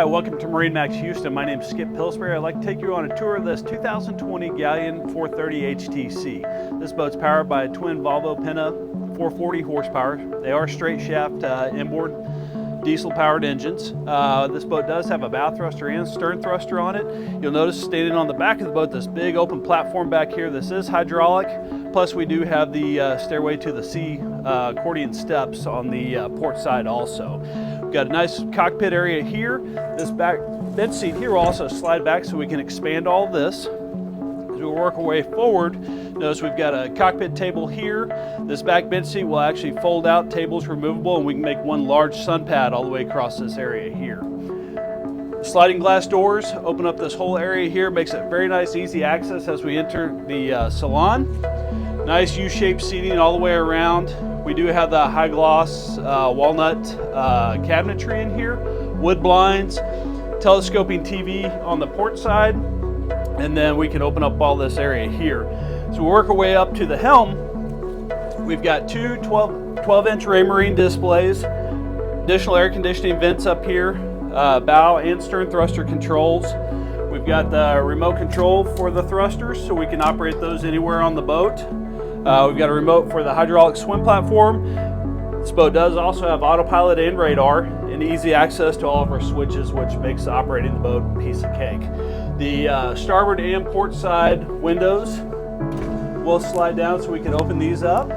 welcome to MarineMax Houston. My name is Skip Pillsbury. I'd like to take you on a tour of this 2020 Galeon 430 HTC. This boat's powered by a Twin Volvo 440 horsepower. They are straight shaft inboard diesel powered engines. This boat does have a bow thruster and stern thruster on it. You'll notice standing on the back of the boat, this big open platform back here. This is hydraulic. Plus we do have the stairway to the sea accordion steps on the port side also. We've got a nice cockpit area here. This back bench seat here will also slide back so we can expand all of this. As we work our way forward, notice we've got a cockpit table here. This back bench seat will actually fold out, table's removable, and we can make one large sun pad all the way across this area here. Sliding glass doors open up this whole area here, makes it very nice, easy access as we enter the salon. Nice U-shaped seating all the way around. We do have the high gloss walnut cabinetry in here, wood blinds, telescoping TV on the port side, and then we can open up all this area here. So we work our way up to the helm. We've got two 12-inch Raymarine displays, additional air conditioning vents up here, bow and stern thruster controls. We've got the remote control for the thrusters so we can operate those anywhere on the boat. We've got a remote for the hydraulic swim platform. This boat does also have autopilot and radar and easy access to all of our switches, which makes operating the boat a piece of cake. The starboard and port side windows will slide down so we can open these up,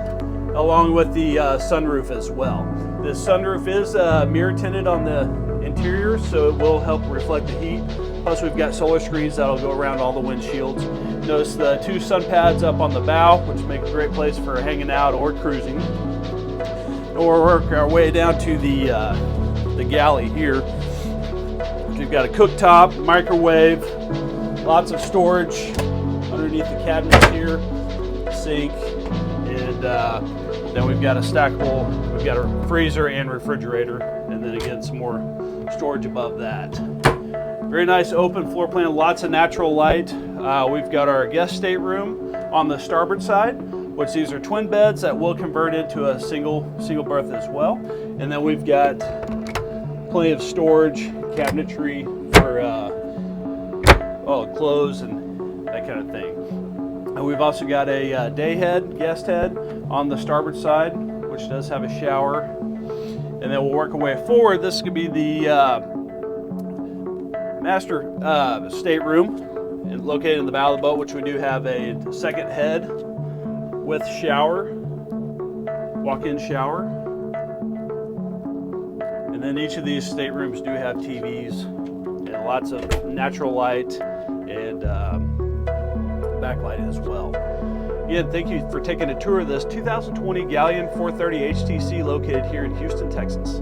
along with the sunroof as well. This sunroof is mirror tinted on the interior, so it will help reflect the heat. Plus we've got solar screens that'll go around all the windshields. Notice the two sun pads up on the bow, which make a great place for hanging out or cruising. Or work our way down to the galley here. We've got a cooktop, microwave, lots of storage underneath the cabinets here, sink, and then we've got a stackable, we've got a freezer and refrigerator, and then again some more storage above that. Very nice open floor plan, lots of natural light. We've got our guest stateroom on the starboard side, which these are twin beds that will convert into a single berth as well. And then we've got plenty of storage, cabinetry for clothes and that kind of thing. And we've also got a day head, guest head on the starboard side, which does have a shower. And then we'll work our way forward. This could be the master stateroom located in the bow of the boat, which we do have a second head with shower, walk-in shower. And then each of these staterooms do have TVs and lots of natural light and backlight as well. Again, thank you for taking a tour of this 2020 Galeon 430 HTC located here in Houston, Texas.